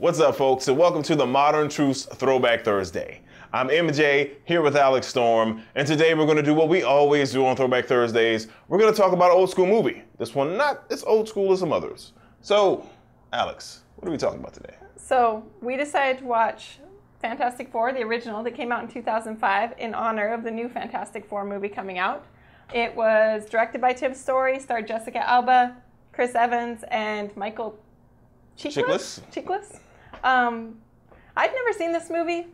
What's up, folks, and welcome to the Modern Truths Throwback Thursday. I'm MJ, here with Alex Storm, and today we're going to do what we always do on Throwback Thursdays. We're going to talk about an old school movie. This one not as old school as some others. So, Alex, what are we talking about today? So, we decided to watch Fantastic Four, the original, that came out in 2005 in honor of the new Fantastic Four movie coming out. It was directed by Tim Story, starred Jessica Alba, Chris Evans, and Michael Chiklis. I'd never seen this movie.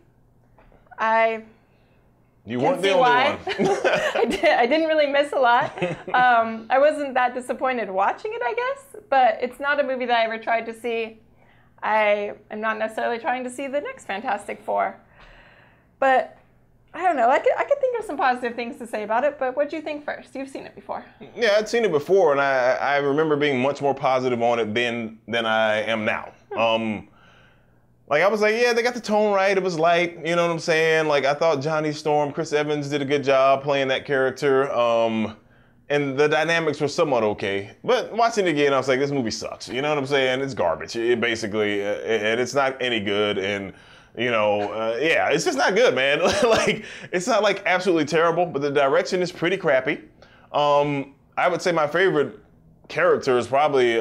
You weren't the only one. I didn't really miss a lot. I wasn't that disappointed watching it, I guess, but it's not a movie that I ever tried to see. I am not necessarily trying to see the next Fantastic Four. But I don't know. I could think of some positive things to say about it, but what do you think first? You've seen it before. Yeah, I'd seen it before, and I remember being much more positive on it then than I am now. Like, I was like, yeah, they got the tone right. It was light, you know what I'm saying? Like, I thought Johnny Storm, Chris Evans did a good job playing that character. And the dynamics were somewhat okay. But watching it again, I was like, this movie sucks. You know what I'm saying? It's garbage, basically. And it's not any good. And, you know, yeah, it's just not good, man. Like, it's not, like, absolutely terrible, but the direction is pretty crappy. I would say my favorite character is probably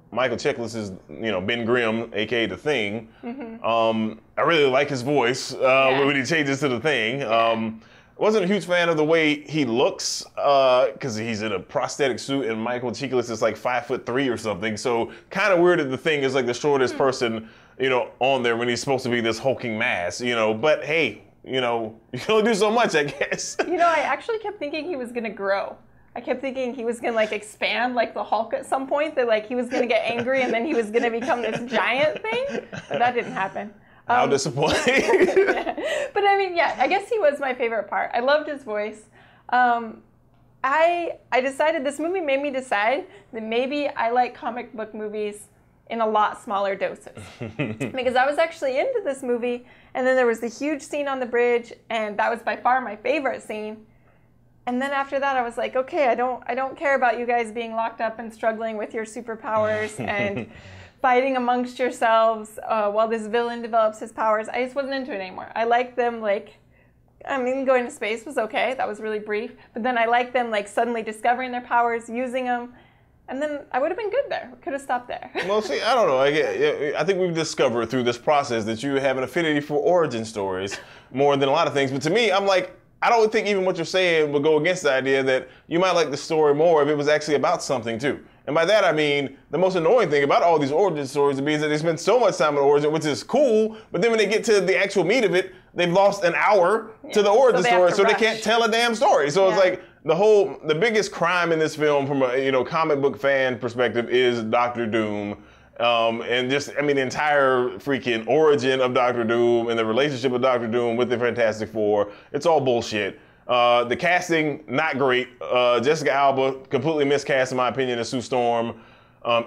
Michael Chiklis is, you know, Ben Grimm, a.k.a. The Thing. Mm-hmm. I really like his voice when he changes to The Thing. I wasn't a huge fan of the way he looks because he's in a prosthetic suit and Michael Chiklis is like 5'3" or something. So kind of weird that The Thing is like the shortest person, you know, on there when he's supposed to be this hulking mass, you know. But hey, you know, you can only do so much, I guess. You know, I actually kept thinking he was going to grow. I kept thinking he was going to, like, expand like the Hulk at some point, that, like, he was going to get angry and then he was going to become this giant thing. But that didn't happen. How disappointing. But, I mean, yeah, I guess he was my favorite part. I loved his voice. I decided, this movie made me decide that maybe I like comic book movies in a lot smaller doses. Because I was actually into this movie, and then there was the huge scene on the bridge, and that was by far my favorite scene. And then after that, I was like, okay, I don't care about you guys being locked up and struggling with your superpowers and fighting amongst yourselves while this villain develops his powers. I just wasn't into it anymore. I liked them, like, I mean, going to space was okay. That was really brief. But then I liked them, like, suddenly discovering their powers, using them. And then I would have been good there. Could have stopped there. Well, see, I don't know. I think we've discovered through this process that you have an affinity for origin stories more than a lot of things. But to me, I'm like, I don't think even what you're saying would go against the idea that you might like the story more if it was actually about something too. And by that I mean, the most annoying thing about all these origin stories is that they spend so much time on origin, which is cool, but then when they get to the actual meat of it, they've lost an hour to the origin story, so they can't tell a damn story. So it's like the biggest crime in this film from a comic book fan perspective is Doctor Doom. And just, I mean, the entire freaking origin of Doctor Doom and the relationship of Doctor Doom with the Fantastic Four, it's all bullshit. The casting, not great. Jessica Alba, completely miscast in my opinion as Sue Storm.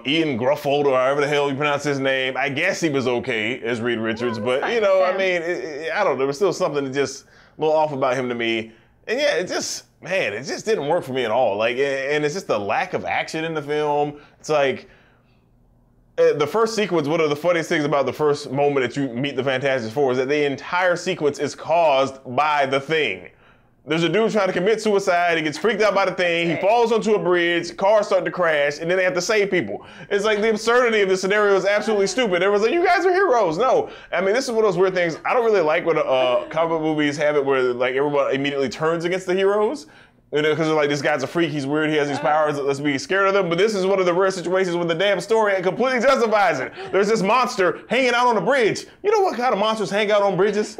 Ian Gruffold, or however the hell you pronounce his name, I guess he was okay as Reed Richards, but you know, I mean, I don't know, there was still something that just a little off about him to me. And yeah, it just didn't work for me at all. Like, and it's just the lack of action in the film. It's like, the first sequence, one of the funniest things about the first moment that you meet the Fantastic Four is that the entire sequence is caused by the Thing. There's a dude trying to commit suicide, he gets freaked out by the Thing, he falls onto a bridge, cars start to crash, and then they have to save people. It's like the absurdity of the scenario is absolutely stupid. Everyone's like, you guys are heroes. No. I mean, this is one of those weird things. I don't really like when comic book movies have it where like everyone immediately turns against the heroes. You know, because they're like, this guy's a freak, he's weird, he has these powers, let's be scared of them. But this is one of the rare situations when the damn story completely justifies it. There's this monster hanging out on a bridge. You know what kind of monsters hang out on bridges?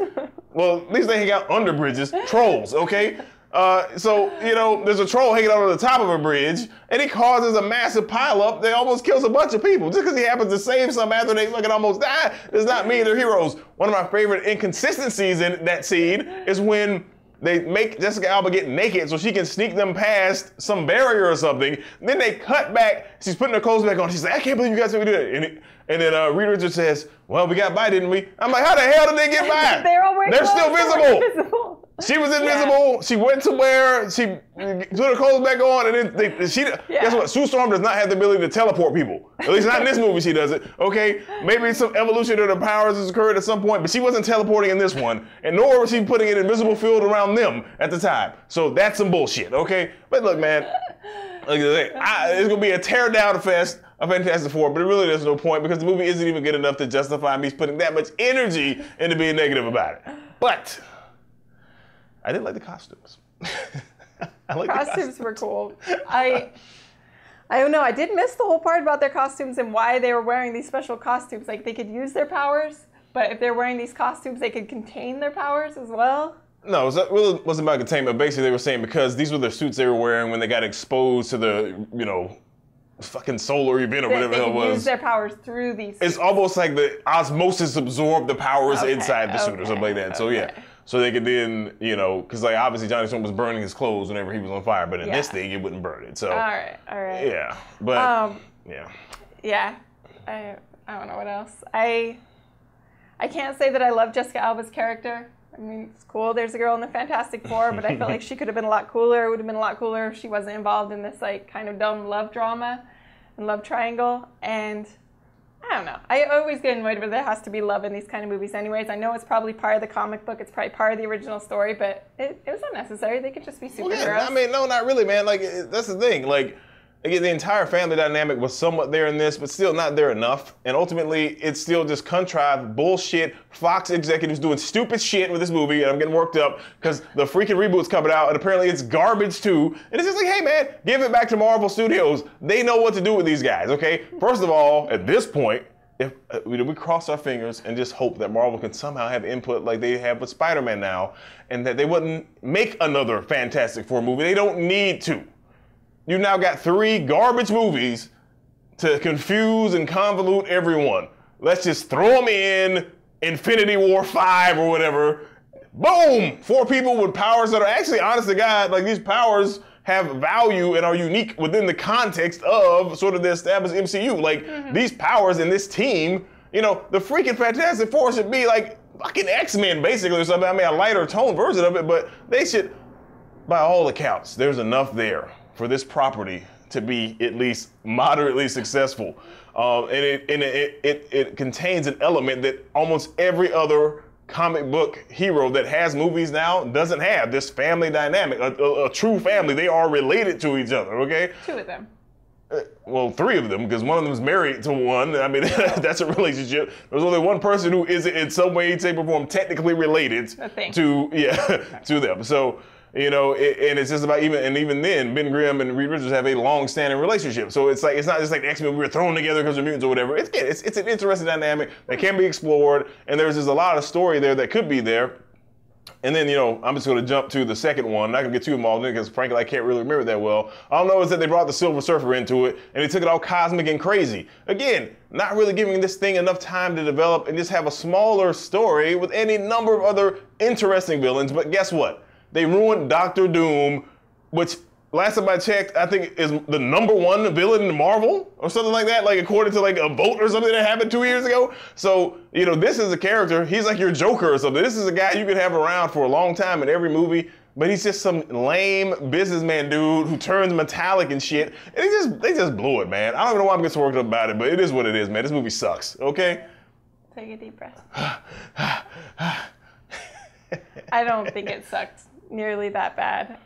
Well, at least they hang out under bridges. Trolls, okay? So, you know, there's a troll hanging out on the top of a bridge, and he causes a massive pileup that almost kills a bunch of people. Just because he happens to save some after they fucking almost die does not mean they're heroes. One of my favorite inconsistencies in that scene is when they make Jessica Alba get naked so she can sneak them past some barrier or something. Then they cut back. She's putting her clothes back on. She's like, I can't believe you guys made me do that. And then Reed Richards says, well, we got by, didn't we? I'm like, how the hell did they get by? They're still visible. She was invisible. Yeah. She went somewhere. She put her clothes back on, and then guess what? Sue Storm does not have the ability to teleport people. At least not in this movie. She doesn't. Okay, maybe some evolution of her powers has occurred at some point, but she wasn't teleporting in this one, and nor was she putting an invisible field around them at the time. So that's some bullshit. Okay, but look, man, it's gonna be a tear down fest. A Fantastic Four, but it really there's no point because the movie isn't even good enough to justify me putting that much energy into being negative about it. But I did like the costumes. Costumes were cool. I don't know. I did miss the whole part about their costumes and why they were wearing these special costumes. Like they could use their powers, but if they're wearing these costumes, they could contain their powers as well. No, it really wasn't about containment. Basically, they were saying because these were the suits they were wearing when they got exposed to the, fucking solar event or whatever the hell it was. They use their powers through these suits. It's almost like the osmosis absorbed the powers inside the suit or something like that. So yeah. So they could then, because like obviously Johnny Storm was burning his clothes whenever he was on fire, but in this thing it wouldn't burn it. So all right. Yeah, but yeah. I don't know what else. I can't say that I love Jessica Alba's character. I mean, it's cool. There's a girl in the Fantastic Four, but I feel like she could have been a lot cooler. It would have been a lot cooler if she wasn't involved in this like kind of dumb love drama and love triangle. And I don't know. I always get annoyed when there has to be love in these kind of movies anyways. I know it's probably part of the comic book. It's probably part of the original story, but it was unnecessary. They could just be superheroes. Well, yeah, I mean, no, not really, man. Like, that's the thing. Like, again, the entire family dynamic was somewhat there in this, but still not there enough. And ultimately, it's still just contrived bullshit. Fox executives doing stupid shit with this movie, and I'm getting worked up because the freaking reboot's coming out, and apparently it's garbage too. And it's just like, hey man, give it back to Marvel Studios. They know what to do with these guys, okay? First of all, at this point, if we cross our fingers and just hope that Marvel can somehow have input like they have with Spider-Man now, and that they wouldn't make another Fantastic Four movie. They don't need to. You've now got 3 garbage movies to confuse and convolute everyone. Let's just throw them in Infinity War 5 or whatever. Boom! 4 people with powers that are actually, honest to God, like these powers have value and are unique within the context of sort of the established MCU. Like these powers in this team, the freaking Fantastic Four should be like fucking X-Men basically or something. I mean, a lighter tone version of it, but they should, by all accounts, there's enough there for this property to be at least moderately successful. And it contains an element that almost every other comic book hero that has movies now doesn't have, this family dynamic, a true family. They are related to each other, okay? 2 of them. Well, 3 of them, because one of them is married to one. I mean, that's a relationship. There's only one person who is in some way, shape, or form technically related to them. So, and it's just about even then, Ben Grimm and Reed Richards have a long-standing relationship. So it's not just like the X-Men we were thrown together because we're mutants or whatever. It's an interesting dynamic that can be explored, and there's just a lot of story there that could be there. And then, I'm just going to jump to the second one. I'm not going to get too involved in it because, frankly, I can't really remember that well. All I know is that they brought the Silver Surfer into it, and they took it all cosmic and crazy. Again, not really giving this thing enough time to develop and just have a smaller story with any number of other interesting villains. But guess what? They ruined Doctor Doom, which, last time I checked, I think is the #1 villain in Marvel or something like that, like according to like a vote or something that happened 2 years ago. So, this is a character, he's like your Joker or something. This is a guy you could have around for a long time in every movie, but he's just some lame businessman dude who turns metallic and shit. And they just blew it, man. I don't know why I'm getting so worked up about it, but it is what it is, man. This movie sucks, okay? Take a deep breath. I don't think it sucked nearly that bad.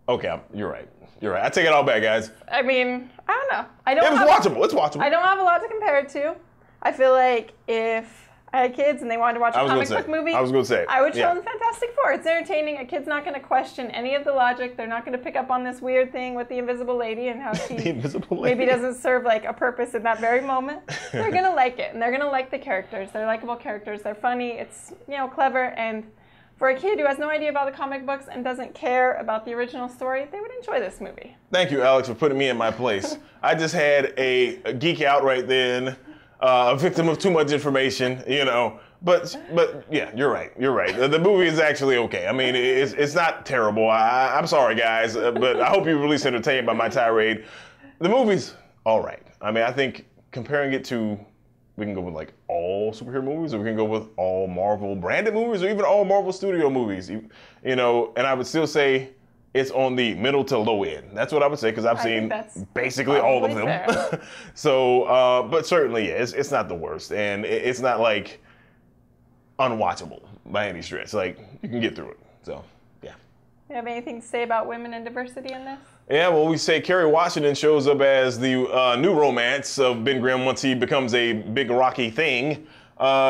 Okay, you're right. I take it all back, guys. I mean, I don't know. It was watchable. It's watchable. I don't have a lot to compare it to. I feel like if I had kids and they wanted to watch a comic book movie, I would show them Fantastic Four. It's entertaining. A kid's not going to question any of the logic. They're not going to pick up on this weird thing with the Invisible Lady and how she maybe doesn't serve like a purpose in that very moment. They're going to like it, and they're going to like the characters. They're likable characters. They're funny. It's clever, and for a kid who has no idea about the comic books and doesn't care about the original story, they would enjoy this movie. Thank you, Alex, for putting me in my place. I just had a geek out right then, a victim of too much information, But yeah, you're right. The movie is actually okay. I mean, it's not terrible. I'm sorry, guys, but I hope you were at least entertained by my tirade. The movie's all right. I mean, I think comparing it to We can go with like all superhero movies, or we can go with all Marvel branded movies, or even all Marvel studio movies. You know, and I would still say it's on the middle to low end. That's what I would say, because I've seen basically all of them. So, but certainly, yeah, it's not the worst, and it's not like unwatchable by any stretch. Like, you can get through it. So, yeah. You have anything to say about women and diversity in this? Yeah, well, we say Kerry Washington shows up as the new romance of Ben Grimm once he becomes a big rocky thing.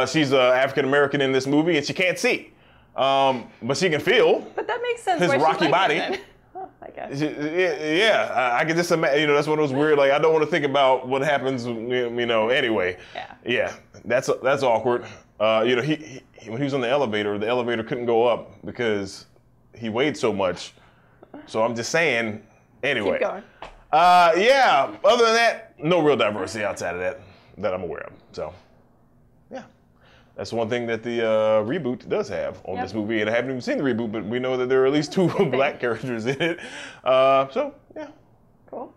She's African American in this movie, and she can't see. But she can feel. But that makes sense. His rocky body. Oh, I guess. Yeah, I can just imagine. You know, that's one of those weird. Like, I don't want to think about what happens. You know. Anyway. Yeah. That's awkward. You know, he when he was on the elevator couldn't go up because he weighed so much. So I'm just saying. Anyway. Keep going. Yeah. Other than that, no real diversity outside of that I'm aware of. So. That's one thing that the reboot does have on this movie, and I haven't even seen the reboot, but we know that there are at least 2 black characters in it. So, yeah. Cool.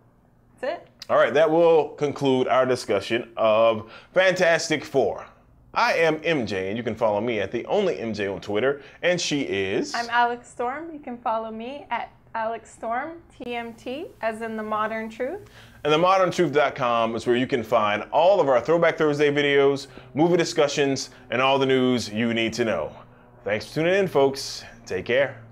That's it. All right, that will conclude our discussion of Fantastic Four. I am MJ, and you can follow me at the only MJ on Twitter, and she is... I'm Alex Storm. You can follow me at Alex Storm, TMT, as in The Modern Truth. And themoderntruth.com is where you can find all of our Throwback Thursday videos, movie discussions, and all the news you need to know. Thanks for tuning in, folks. Take care.